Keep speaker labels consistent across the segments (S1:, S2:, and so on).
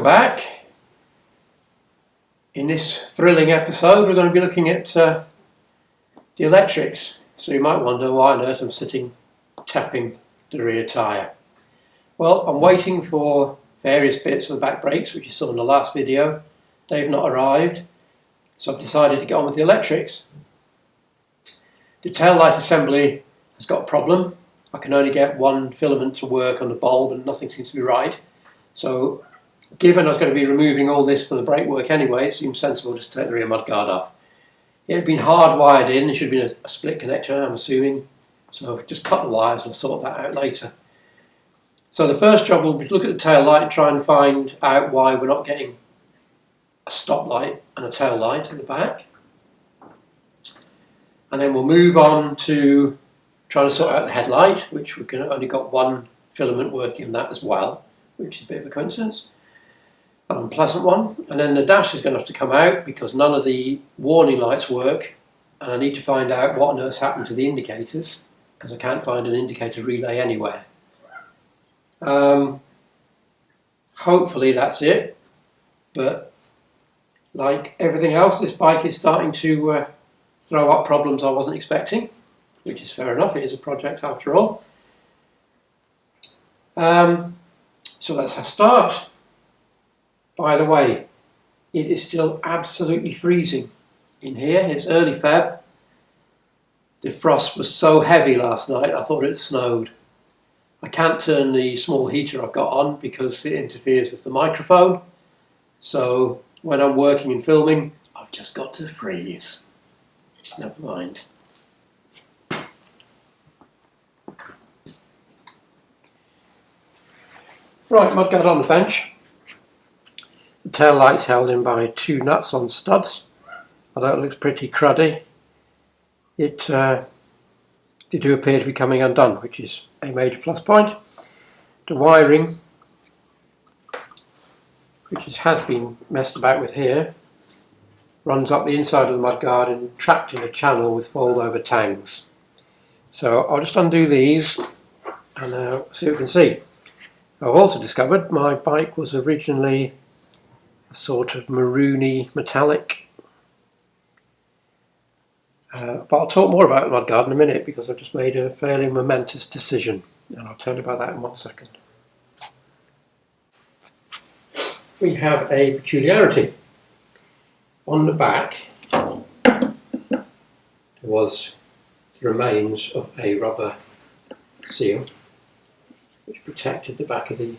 S1: back. In this thrilling episode we're going to be looking at the electrics. So you might wonder why on earth I'm sitting tapping the rear tyre. Well, I'm waiting for various bits for the back brakes, which you saw in the last video. They've not arrived, so I've decided to get on with the electrics. The tail light assembly has got a problem. I can only get one filament to work on the bulb and nothing seems to be right. So given I was going to be removing all this for the brake work anyway, it seems sensible just to take the rear mudguard off. It had been hardwired in, it should have been a split connector, I'm assuming. So I've just cut the wires and I'll sort that out later. So the first job will be to look at the tail light and try and find out why we're not getting a stop light and a tail light in the back. And then we'll move on to trying to sort out the headlight, which we've only got one filament working on that as well, which is a bit of a coincidence. An unpleasant one. And then the dash is going to have to come out because none of the warning lights work, and I need to find out what on earth's happened to the indicators because I can't find an indicator relay anywhere. Hopefully that's it, but like everything else, this bike is starting to throw up problems I wasn't expecting, which is fair enough, it is a project after all. So let's start. By the way, it is still absolutely freezing in here. It's early Feb. The frost was so heavy last night I thought it snowed. I can't turn the small heater I've got on because it interferes with the microphone. So when I'm working and filming, I've just got to freeze. Never mind. Right, mudguard on the bench. The tail light's held in by two nuts on studs. Although it looks pretty cruddy, they do appear to be coming undone, which is a major plus point. The wiring, which has been messed about with here, runs up the inside of the mudguard and trapped in a channel with fold-over tangs. So I'll just undo these and see what we can see. I've also discovered my bike was originally a sort of maroony metallic. But I'll talk more about mudguard in a minute because I've just made a fairly momentous decision, and I'll tell you about that in 1 second. We have a peculiarity. On the back there was the remains of a rubber seal which protected the back of the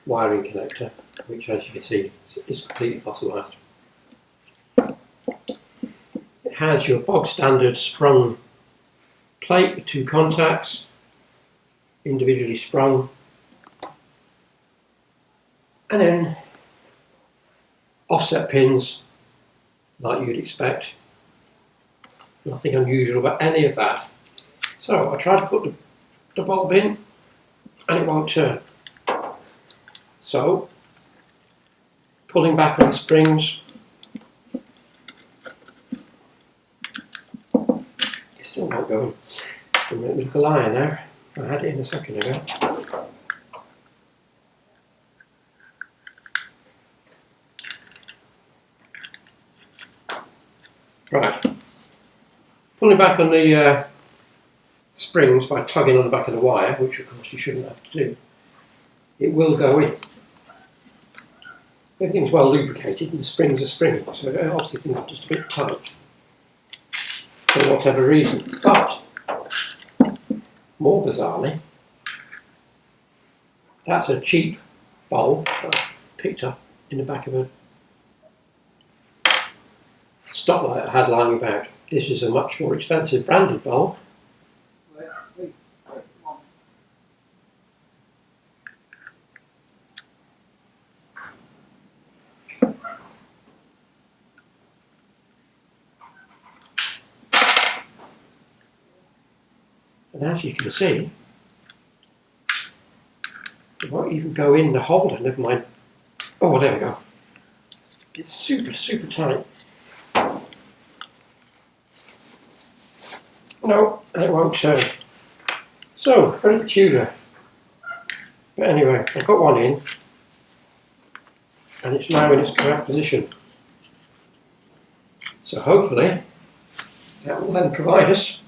S1: wiring connector, which as you can see is completely fossilised. It has your bog standard sprung plate with two contacts, individually sprung, and then offset pins like you'd expect. Nothing unusual about any of that. So I tried to put the bulb in and it won't turn. So pulling back on the springs, it's still not going. It's going to make me look a liar now. I had it in a second ago. Right, pulling back on the springs by tugging on the back of the wire, which of course you shouldn't have to do, it will go in. Everything's well lubricated and the springs are springy, so obviously things are just a bit tight for whatever reason. But, more bizarrely, that's a cheap bulb that I picked up in the back of a stoplight I had lying about. This is a much more expensive branded bulb. And as you can see, it won't even go in the holder, never mind. Oh, there we go. It's super, super tight. No, it won't turn. So, very peculiar. But anyway, I've got one in. and it's now in its correct position. So hopefully that will then provide us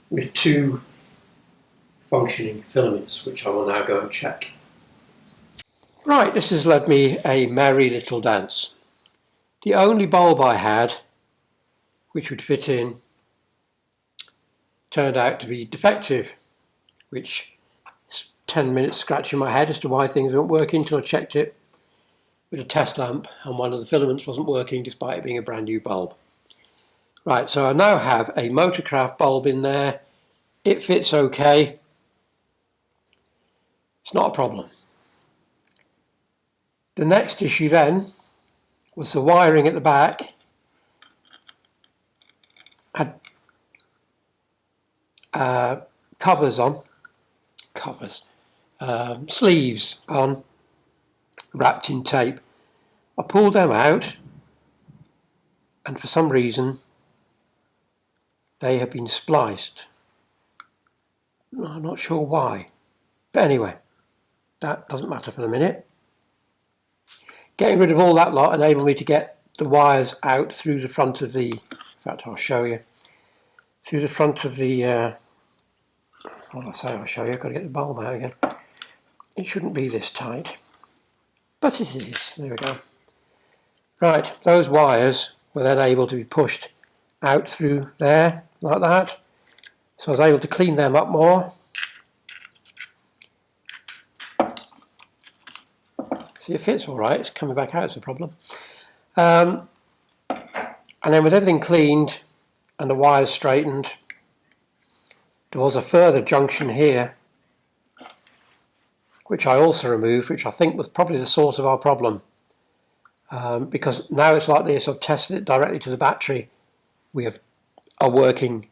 S1: with 2 functioning filaments, which I will now go and check. Right, this has led me a merry little dance. The only bulb I had which would fit in turned out to be defective, which is 10 minutes scratching my head as to why things weren't working until I checked it with a test lamp and one of the filaments wasn't working despite it being a brand new bulb. Right, so I now have a Motorcraft bulb in there. It fits okay. It's not a problem. The next issue then was the wiring at the back had sleeves on, wrapped in tape. I pulled them out, and for some reason they have been spliced. I'm not sure why, but anyway, that doesn't matter for the minute. Getting rid of all that lot enabled me to get the wires out through the front of the, in fact I'll show you, through the front of the, what I'll say I'll show you, I've got to get the bulb out again. It shouldn't be this tight, but it is, there we go. Right, those wires were then able to be pushed out through there, like that. So I was able to clean them up more. See, it fits all right, it's coming back out, it's a problem. And then with everything cleaned and the wires straightened, there was a further junction here, which I also removed, which I think was probably the source of our problem. Because now it's like this, I've tested it directly to the battery. We have a working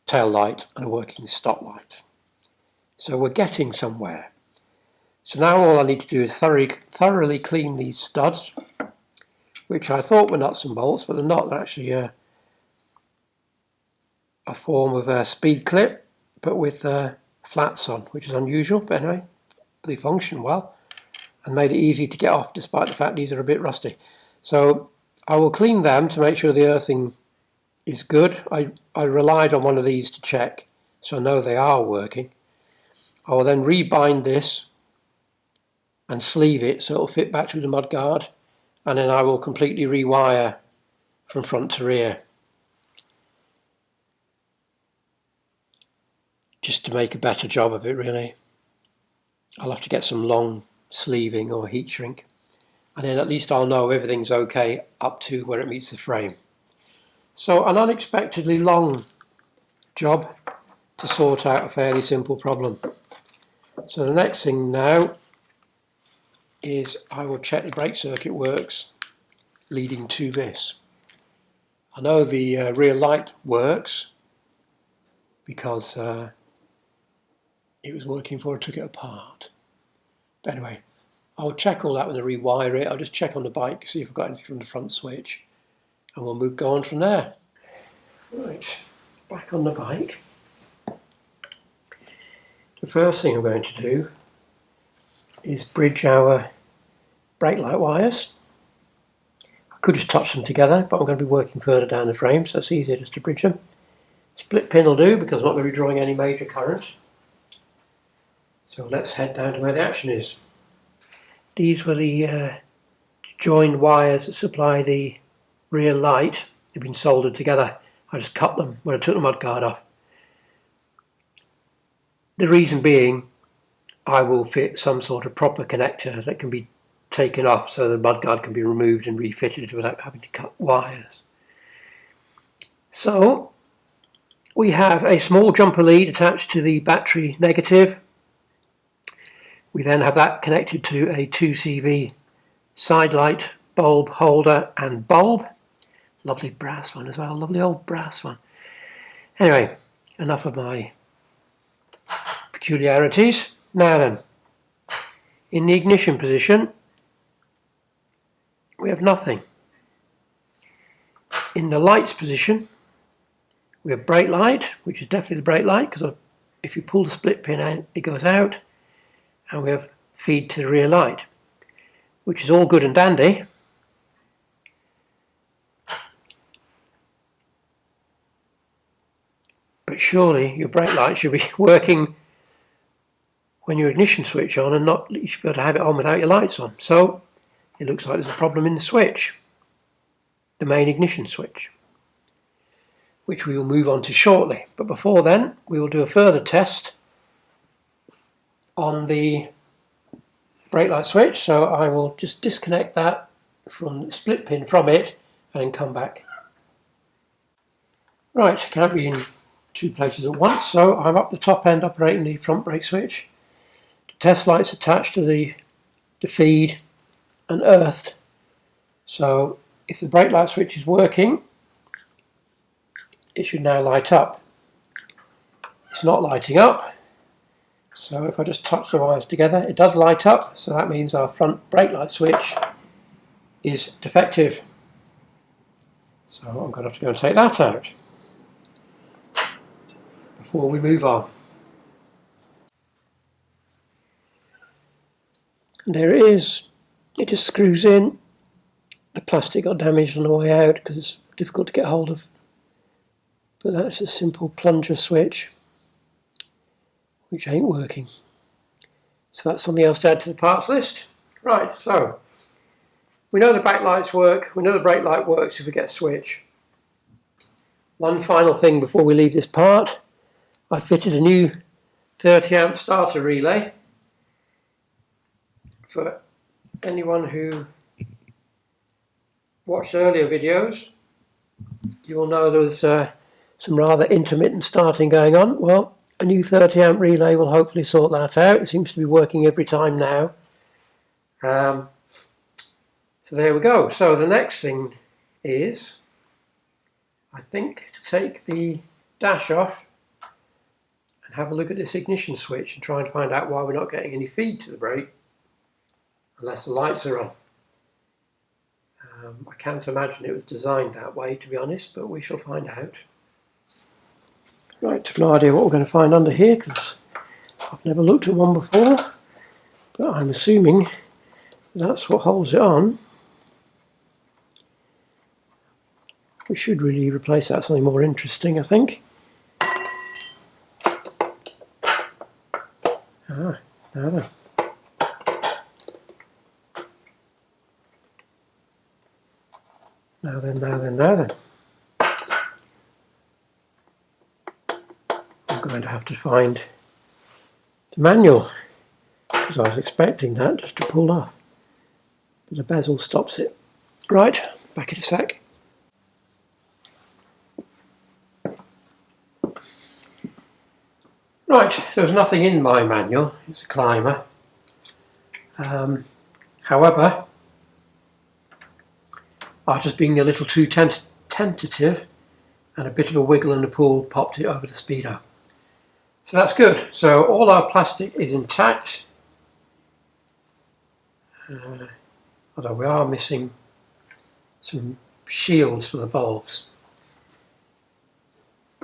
S1: tail light and a working stop light. So we're getting somewhere. So now all I need to do is thoroughly clean these studs, which I thought were nuts and bolts, but they're not. They're actually a form of a speed clip, but with flats on, which is unusual, but anyway, they function well and made it easy to get off despite the fact these are a bit rusty. So I will clean them to make sure the earthing is good. I relied on one of these to check, so I know they are working. I will then rebind this and sleeve it so it'll fit back through the mudguard, and then I will completely rewire from front to rear, just to make a better job of it really. I'll have to get some long sleeving or heat shrink, and then at least I'll know everything's okay up to where it meets the frame. So an unexpectedly long job to sort out a fairly simple problem. So the next thing now is I will check the brake circuit works leading to this. I know the rear light works because it was working before I took it apart. But anyway, I'll check all that when I rewire it. I'll just check on the bike, see if I've got anything from the front switch, and we'll go on from there. Right, back on the bike. The first thing I'm going to do is bridge our brake light wires. I could just touch them together, but I'm going to be working further down the frame, so it's easier just to bridge them. Split pin will do because I'm not going to be drawing any major current. So let's head down to where the action is. These were the joined wires that supply the rear light. They've been soldered together. I just cut them when I took the mudguard off. The reason being, I will fit some sort of proper connector that can be taken off so the mudguard can be removed and refitted without having to cut wires. So we have a small jumper lead attached to the battery negative. We then have that connected to a 2CV side light, bulb holder and bulb. Lovely brass one as well, lovely old brass one. Anyway, enough of my peculiarities. Now then, in the ignition position, we have nothing. In the lights position, we have brake light, which is definitely the brake light, because if you pull the split pin out, it goes out, and we have feed to the rear light. which is all good and dandy. But surely your brake light should be working when your ignition switch on, and not, you should be able to have it on without your lights on. So it looks like there's a problem in the switch, the main ignition switch, which we will move on to shortly. But before then, we will do a further test on the brake light switch. So I will just disconnect that from the split pin from it and then come back. Right, can't be in two places at once, so I'm up the top end operating the front brake switch. The test light's attached to the feed and earthed. So if the brake light switch is working, it should now light up. It's not lighting up, so if I just touch the wires together, it does light up, so that means our front brake light switch is defective. So I'm going to have to go and take that out before we move on. And there it is. It just screws in. The plastic got damaged on the way out because it's difficult to get hold of. But that's a simple plunger switch, which ain't working. So that's something else to add to the parts list. Right, so we know the backlights work, we know the brake light works if we get a switch. One final thing before we leave this part. I fitted a new 30 amp starter relay. For anyone who watched earlier videos, you will know there was some rather intermittent starting going on. Well, a new 30 amp relay will hopefully sort that out. It seems to be working every time now. So there we go. So the next thing is, I think, to take the dash off and have a look at this ignition switch and try and find out why we're not getting any feed to the brake unless the lights are on. I can't imagine it was designed that way, to be honest, but we shall find out. Right, I've no idea what we're going to find under here because I've never looked at one before, but I'm assuming that's what holds it on. We should really replace that with something more interesting, I think. Now then. Now then. I'm going to have to find the manual, because I was expecting that just to pull off. But the bezel stops it. Right, back in a sec. Right, there's nothing in my manual, it's a climber. However, I just being a little too tentative, and a bit of a wiggle and a pull popped it over the Speedo. So that's good. So all our plastic is intact, although we are missing some shields for the bulbs.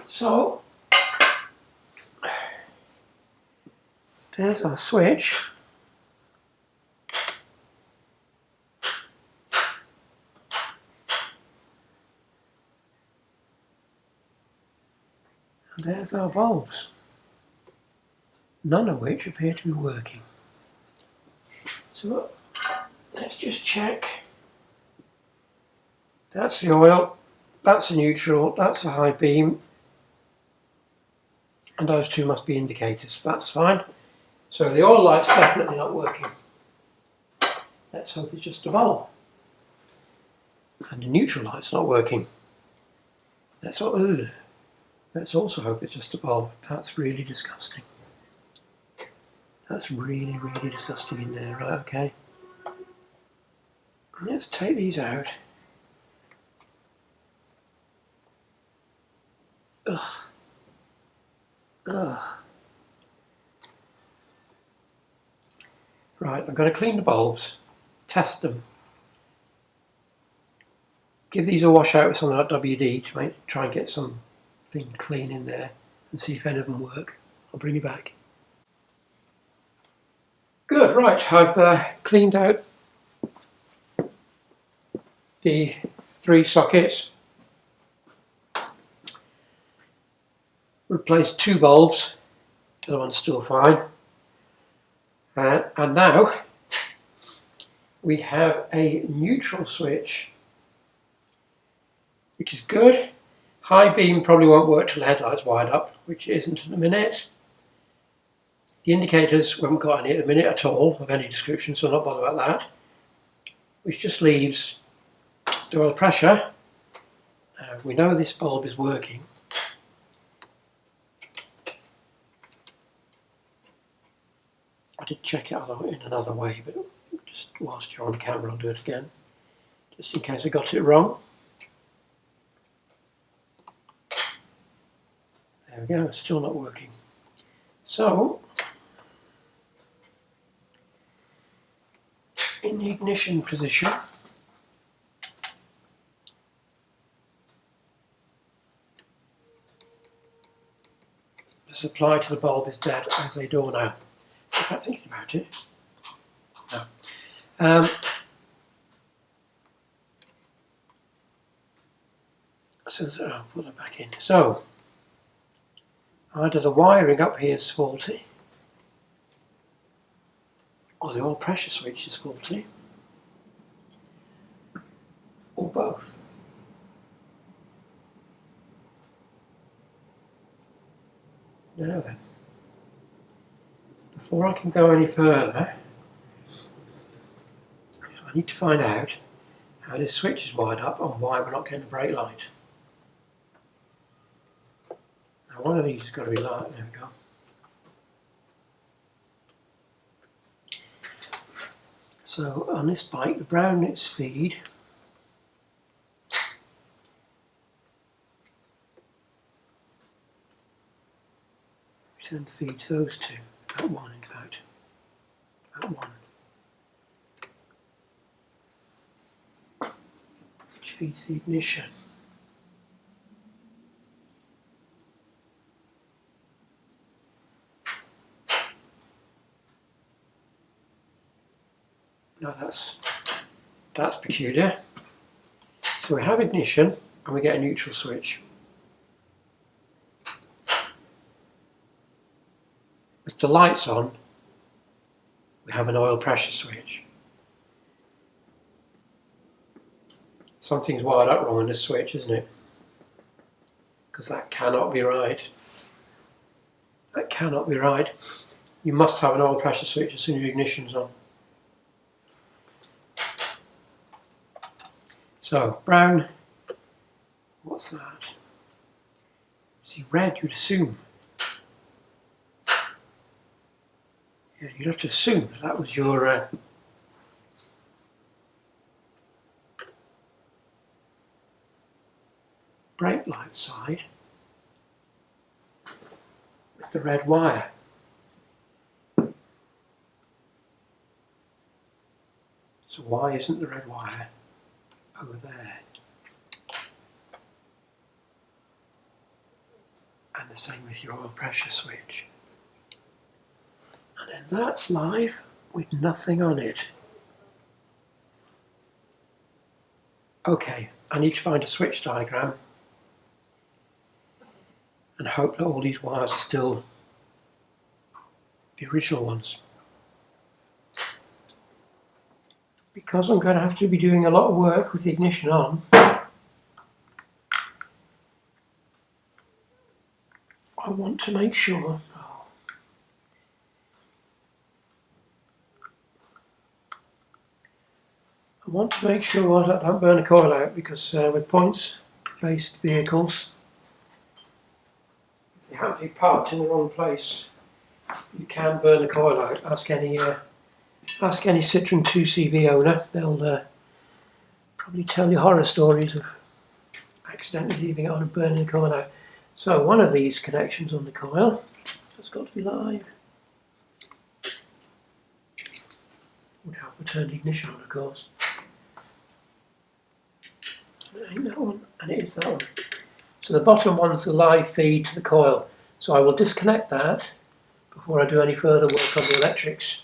S1: So there's our switch. And there's our bulbs, none of which appear to be working. So let's just check. That's the oil, that's the neutral, that's the high beam, and those two must be indicators. That's fine. So the oil light's definitely not working. Let's hope it's just a bulb. And the neutral light's not working. Let's also hope it's just a bulb. That's really disgusting. That's really, really disgusting in there. Right, okay. Let's take these out. Ugh. Ugh. Right, I'm going to clean the bulbs, test them. Give these a wash out with something like WD to try and get something clean in there and see if any of them work. I'll bring you back. Good, right, I've cleaned out the 3 sockets, replaced 2 bulbs, the other one's still fine, and now we have a neutral switch, which is good. High beam probably won't work till the headlight's wired up, which it isn't at the minute. The indicators, we haven't got any at the minute at all of any description, so I'm not bothered about that. Which just leaves the oil pressure. We know this bulb is working. I did check it out in another way, but just whilst you're on camera I'll do it again, just in case I got it wrong. There we go, it's still not working. So, in the ignition position, the supply to the bulb is dead as they do now. In fact, thinking about it, no. So I'll put it back in. So, either the wiring up here is faulty, or the oil pressure switch is faulty, or both. Now then, before I can go any further, I need to find out how this switch is wired up and why we're not getting a brake light. Now one of these has got to be light, there we go. So on this bike, the brown its feed. Return feeds those two. That one, in fact. That one. Which feeds the ignition. Now that's peculiar. So we have ignition and we get a neutral switch. With the lights on, we have an oil pressure switch. Something's wired up wrong in this switch, isn't it? Because that cannot be right. That cannot be right. You must have an oil pressure switch as soon as your ignition's on. So, brown, what's that? See, red, you'd assume. Yeah, you'd have to assume that was your brake light side with the red wire. So why isn't the red wire over there? And the same with your oil pressure switch. And then that's live with nothing on it. Okay, I need to find a switch diagram and hope that all these wires are still the original ones. Because I'm going to have to be doing a lot of work with the ignition on, I want to make sure that I don't burn the coil out, because with points-based vehicles, if they have to be parked in the wrong place, you can burn the coil out. Ask any Citroen 2CV owner, they'll probably tell you horror stories of accidentally leaving it on and burning the coil out. So one of these connections on the coil has got to be live. Would help to turn the ignition on, of course. It ain't that one, and it is that one. So the bottom one's the live feed to the coil. So I will disconnect that before I do any further work on the electrics.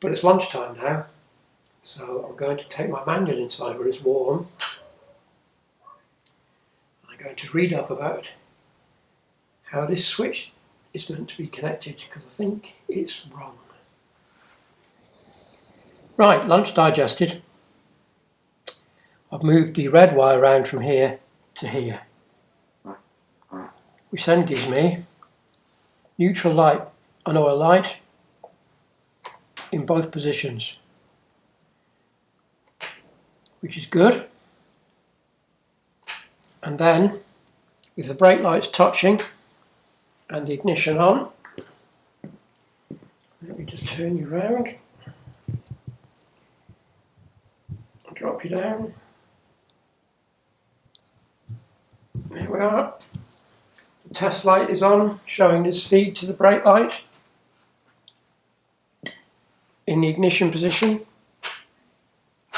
S1: But it's lunchtime now, So I'm going to take my manual inside where it's warm. I'm going to read up about how this switch is meant to be connected, because I think it's wrong. Right, lunch digested. I've moved the red wire around from here to here, which then gives me neutral light and oil light in both positions, which is good. And then with the brake lights touching and the ignition on, let me just turn you around, drop you down. There we are. The test light is on, showing the speed to the brake light in the ignition position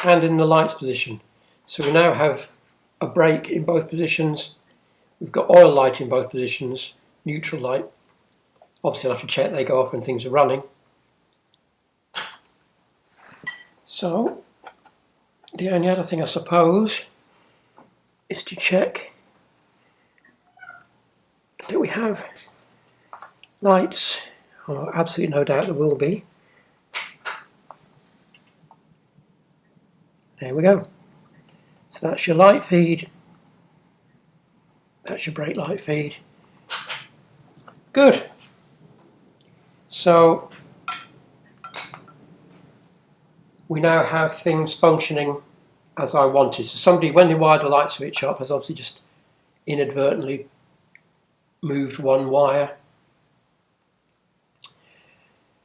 S1: and in the lights position. So we now have a brake in both positions. We've got oil light in both positions, neutral light. Obviously I'll have to check they go off when things are running. So the only other thing I suppose is to check that we have lights. Oh, absolutely no doubt there will be. There we go. So that's your light feed. That's your brake light feed. Good. So we now have things functioning as I wanted. So somebody, when they wired the light switch up, has obviously just inadvertently moved one wire,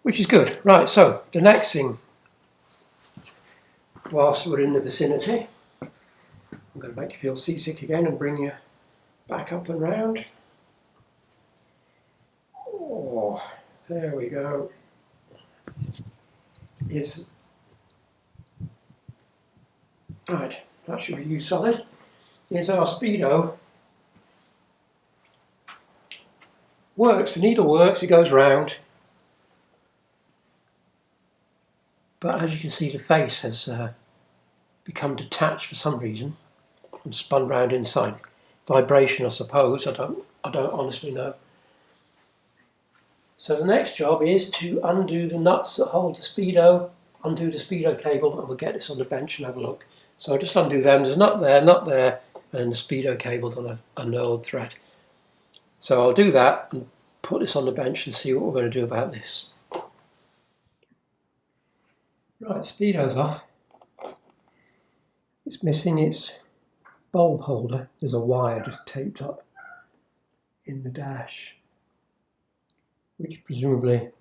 S1: which is good. Right, so the next thing, whilst we're in the vicinity, I'm going to make you feel seasick again and bring you back up and round. Oh, there we go. Right, that should be you solid. Here's our Speedo. Works, the needle works, it goes round. But as you can see, the face has become detached for some reason and spun round inside. Vibration, I suppose, I don't honestly know. So the next job is to undo the nuts that hold the Speedo, undo the Speedo cable, and we'll get this on the bench and have a look. So I'll just undo them. There's a nut there, and then the Speedo cable's on a knurled thread. So I'll do that and put this on the bench and see what we're going to do about this. Right, Speedo's off. It's missing its bulb holder. There's a wire just taped up in the dash, which presumably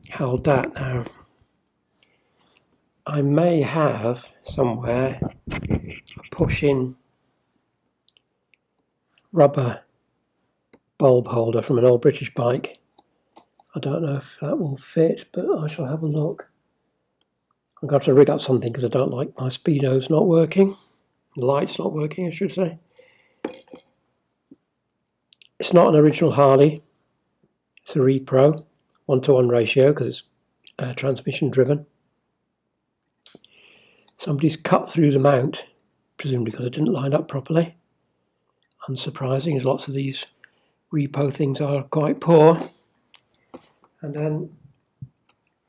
S1: held that. Now, I may have somewhere a push-in rubber bulb holder from an old British bike. I don't know if that will fit, but I shall have a look. I'm going to have to rig up something because I don't like my Speedo's not working. The light's not working, I should say. It's not an original Harley. It's a repro, 1:1 ratio because it's transmission driven. Somebody's cut through the mount, presumably because it didn't line up properly. Unsurprising, as lots of these repo things are quite poor. And then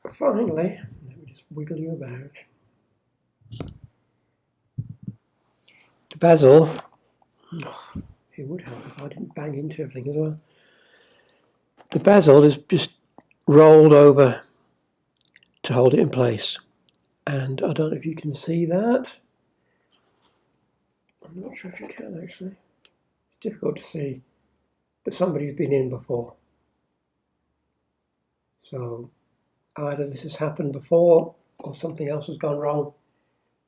S1: finally, let me just wiggle you about. The bezel, it would help if I didn't bang into everything as well. The bezel is just rolled over to hold it in place. And I don't know if you can see that. I'm not sure if you can actually. It's difficult to see. But somebody's been in before. So either this has happened before or something else has gone wrong,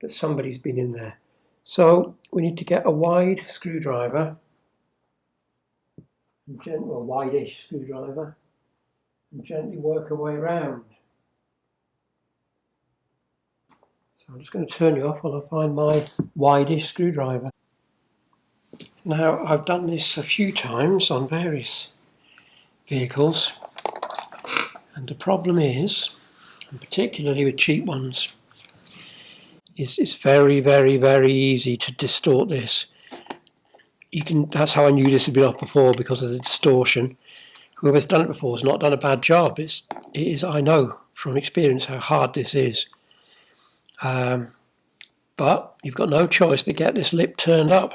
S1: but somebody's been in there. So we need to get a wide screwdriver, a wide-ish screwdriver, and gently work our way around. So I'm just going to turn you off while I find my wide-ish screwdriver. Now, I've done this a few times on various vehicles, and the problem is, and particularly with cheap ones, it's very, very, very easy to distort this. That's how I knew this had been off before, because of the distortion. Whoever's done it before has not done a bad job. It is, I know from experience how hard this is. But you've got no choice but get this lip turned up.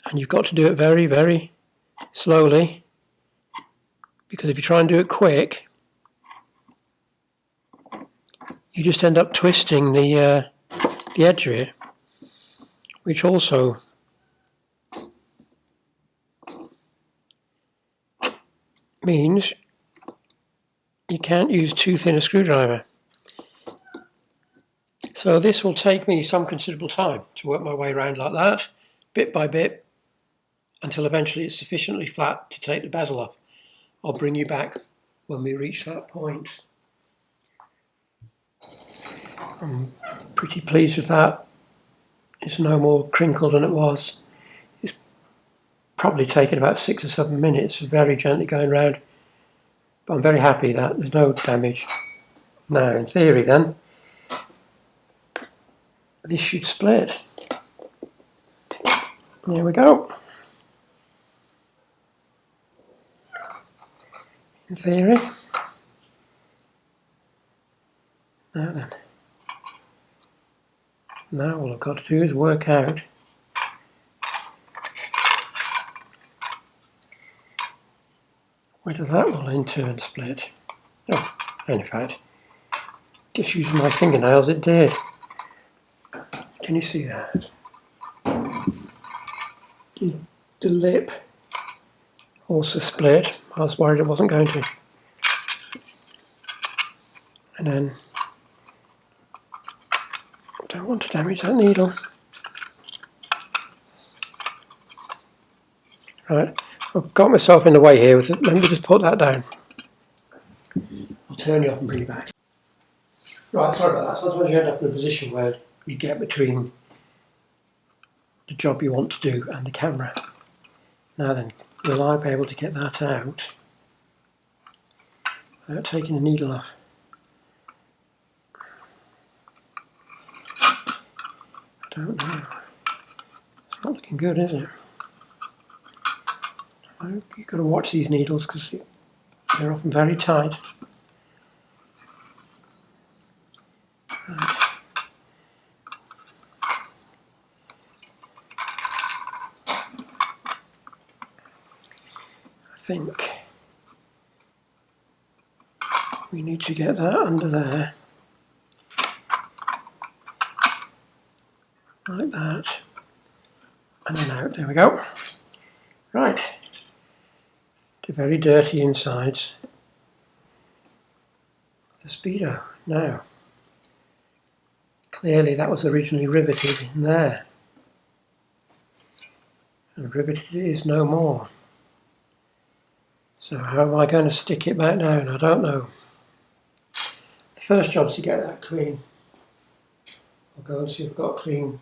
S1: And you've got to do it very, very slowly, because if you try and do it quick, you just end up twisting the edge of it, which also means you can't use too thin a screwdriver. So this will take me some considerable time to work my way around like that, bit by bit, until eventually it's sufficiently flat to take the bezel off. I'll bring you back when we reach that point. I'm pretty pleased with that. It's no more crinkled than it was. It's probably taken about 6 or 7 minutes, very gently going round. But I'm very happy that there's no damage. Now, in theory then, this should split. There we go. In theory. Now then. Now all I've got to do is work out whether that will in turn split. Oh, and in fact, just using my fingernails it did. Can you see that? The lip also split. I was worried it wasn't going to. And then, I don't want to damage that needle. Right, I've got myself in the way here with it. Let me just put that down. I'll turn you off and bring you back. Right, sorry about that. Sometimes you end up in a position where you get between the job you want to do and the camera. Now then, will I be able to get that out without taking the needle off? I don't know. It's not looking good, is it? You've got to watch these needles because they're often very tight. Right. I think we need to get that under there, like that, and then out. There we go. Right. The very dirty insides of the Speedo. Now, clearly that was originally riveted in there, and riveted it is no more. So how am I going to stick it back down? I don't know. The first job is to get that clean. I'll go and see if I've got a clean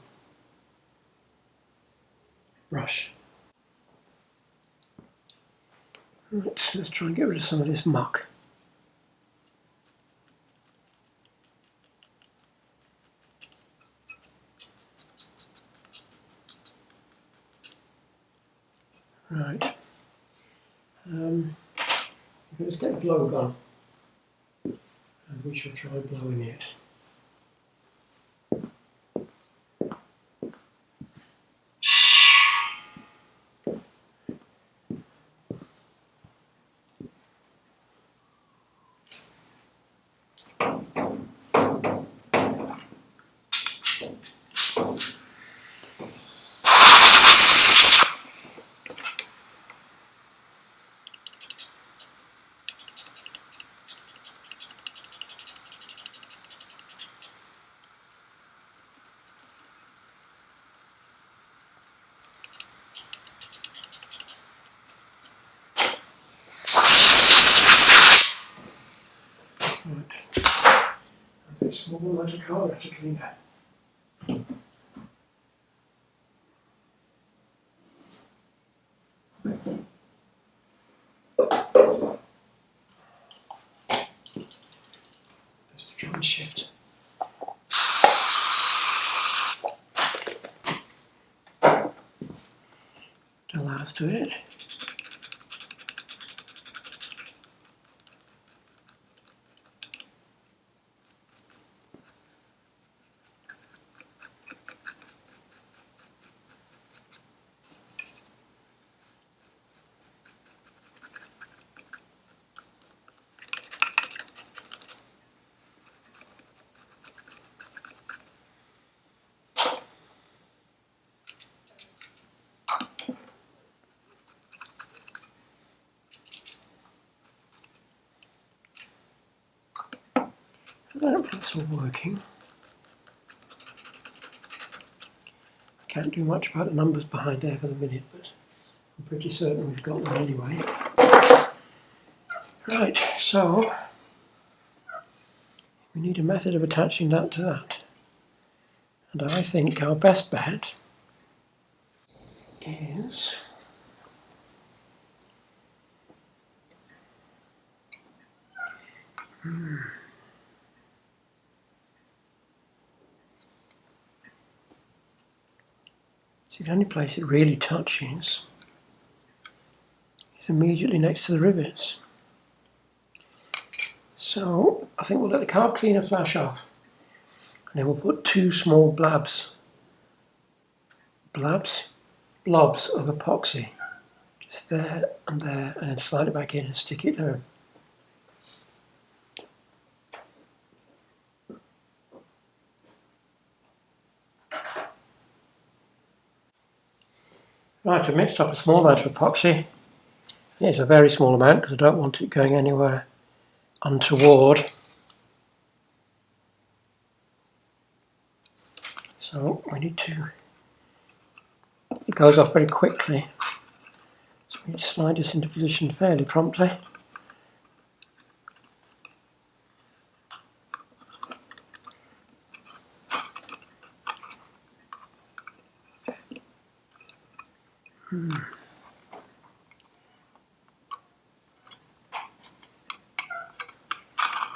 S1: brush. Right, let's try and get rid of some of this muck. Right. Let's get the blow gun and we shall try blowing it. A small amount of colour to clean up. joint shift. Allows to it. I hope that's all working. Can't do much about the numbers behind there for the minute, but I'm pretty certain we've got them anyway. Right, so we need a method of attaching that to that. And I think our best bet is see, the only place it really touches is immediately next to the rivets. So I think we'll let the carb cleaner flash off, and then we'll put two small blobs of epoxy just there, and then slide it back in and stick it down. Right, I've mixed up a small amount of epoxy. It's a very small amount because I don't want it going anywhere untoward. So we need to, it goes off very quickly, so we need to slide this into position fairly promptly.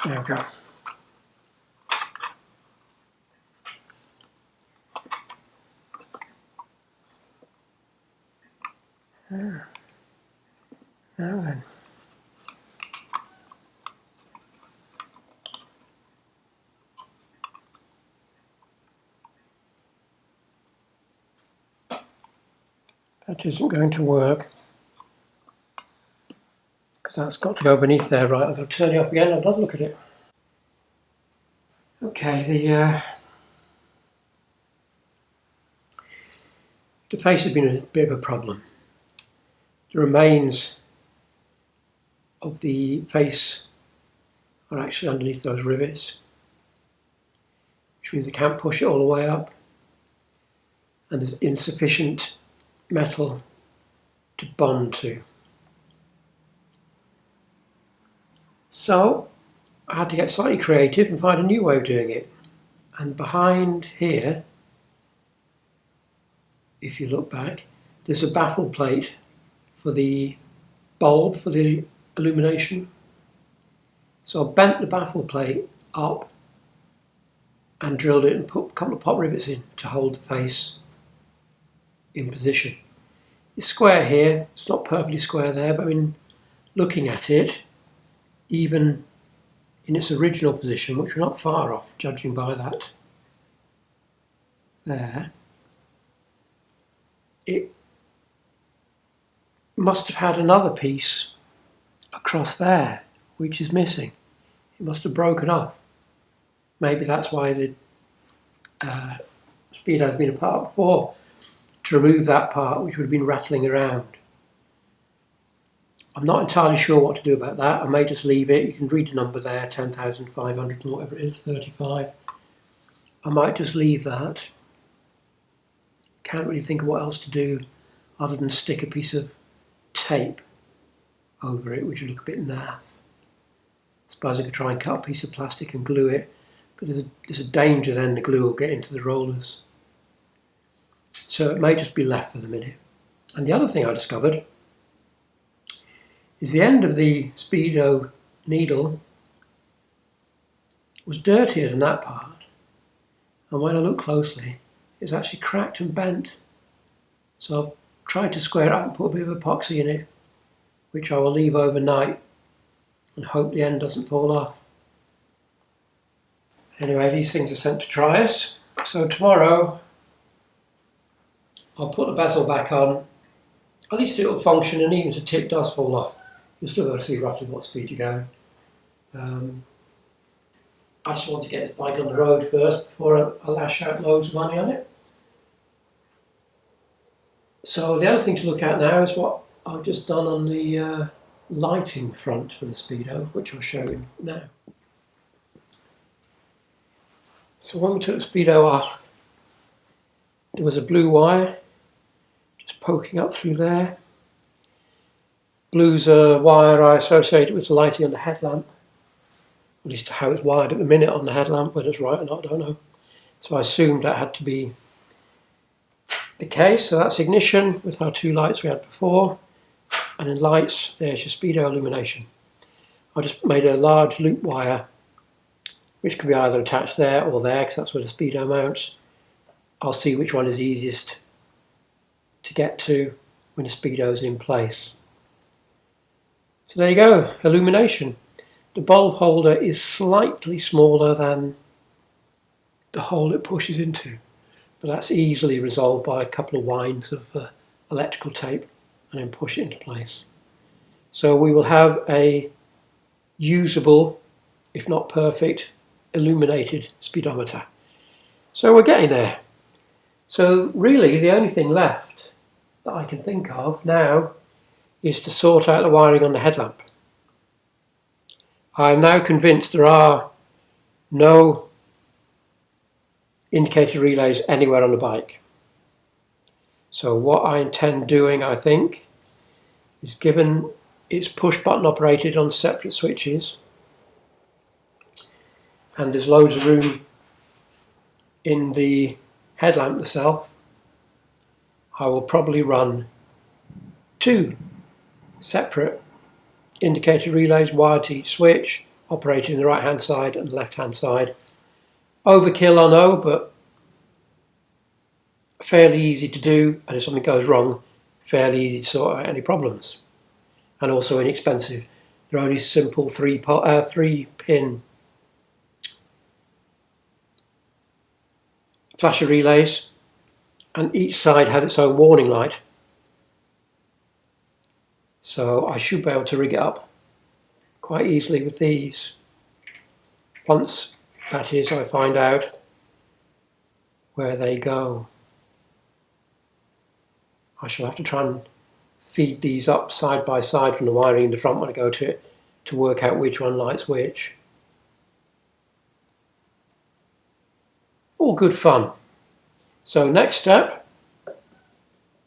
S1: There we go. Now then. That isn't going to work because that's got to go beneath there. Right, I'll turn it off again and have another look at it. Okay, the face has been a bit of a problem. The remains of the face are actually underneath those rivets, which means I can't push it all the way up, and there's insufficient metal to bond to. So I had to get slightly creative and find a new way of doing it. And behind here, if you look back, there's a baffle plate for the bulb, for the illumination. So I bent the baffle plate up and drilled it and put a couple of pop rivets in to hold the face in position. It's square here, it's not perfectly square there, but I mean, looking at it, even in its original position, which we're not far off, judging by that there, it must have had another piece across there, which is missing. It must have broken off. Maybe that's why the Speedo has been apart before, to remove that part which would have been rattling around. I'm not entirely sure what to do about that. I may just leave it. You can read the number there, 10,500 and whatever it is, 35. I might just leave that. Can't really think of what else to do other than stick a piece of tape over it, which would look a bit naff. I suppose I could try and cut a piece of plastic and glue it, but there's a danger then the glue will get into the rollers. So it may just be left for the minute. And the other thing I discovered is the end of the Speedo needle, was dirtier than that part, and when I look closely it's actually cracked and bent. So I've tried to square it up and put a bit of epoxy in it, which I will leave overnight and hope the end doesn't fall off. Anyway, these things are sent to triers, so tomorrow I'll put the bezel back on. At least it will function, and even if the tip does fall off, you'll still be able to see roughly what speed you're going. I just want to get this bike on the road first before I lash out loads of money on it. So the other thing to look at now is what I've just done on the lighting front for the Speedo, which I'll show you now. So when we took the Speedo off, there was a blue wire just poking up through there. Blue's a wire I associate with the lighting on the headlamp, at least how it's wired at the minute on the headlamp. Whether it's right or not, I don't know. So I assumed that had to be the case. So that's ignition with our two lights we had before, and in lights there's your Speedo illumination. I just made a large loop wire which can be either attached there or there, because that's where the Speedo mounts. I'll see which one is easiest to get to when the Speedo's in place. So there you go, illumination. The bulb holder is slightly smaller than the hole it pushes into, but that's easily resolved by a couple of winds of electrical tape and then push it into place. So we will have a usable, if not perfect, illuminated speedometer. So we're getting there. So really the only thing left that I can think of now is to sort out the wiring on the headlamp. I'm now convinced there are no indicator relays anywhere on the bike. So what I intend doing, I think, is, given it's push button operated on separate switches and there's loads of room in the headlamp itself, I will probably run two separate indicator relays wired to each switch, operating the right hand side and the left hand side. Overkill, I know, but fairly easy to do, and if something goes wrong, fairly easy to sort out any problems, and also inexpensive. They're only simple 3-pin flasher relays, and each side had its own warning light. So I should be able to rig it up quite easily with these. Once, that is, I find out where they go. I shall have to try and feed these up side by side from the wiring in the front when I go to it, to work out which one lights which. All good fun. So next step,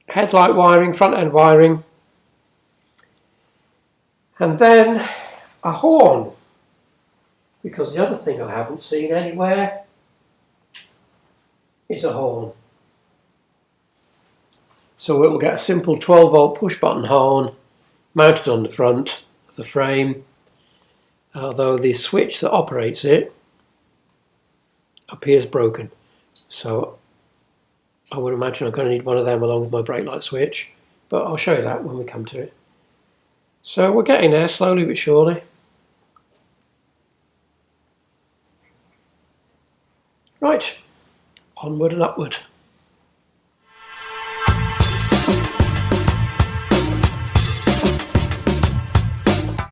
S1: headlight wiring, front end wiring, and then a horn, because the other thing I haven't seen anywhere is a horn. So it will get a simple 12-volt push button horn mounted on the front of the frame, although the switch that operates it appears broken. So I would imagine I'm going to need one of them along with my brake light switch, but I'll show you that when we come to it. So we're getting there slowly but surely. Right, onward and upward.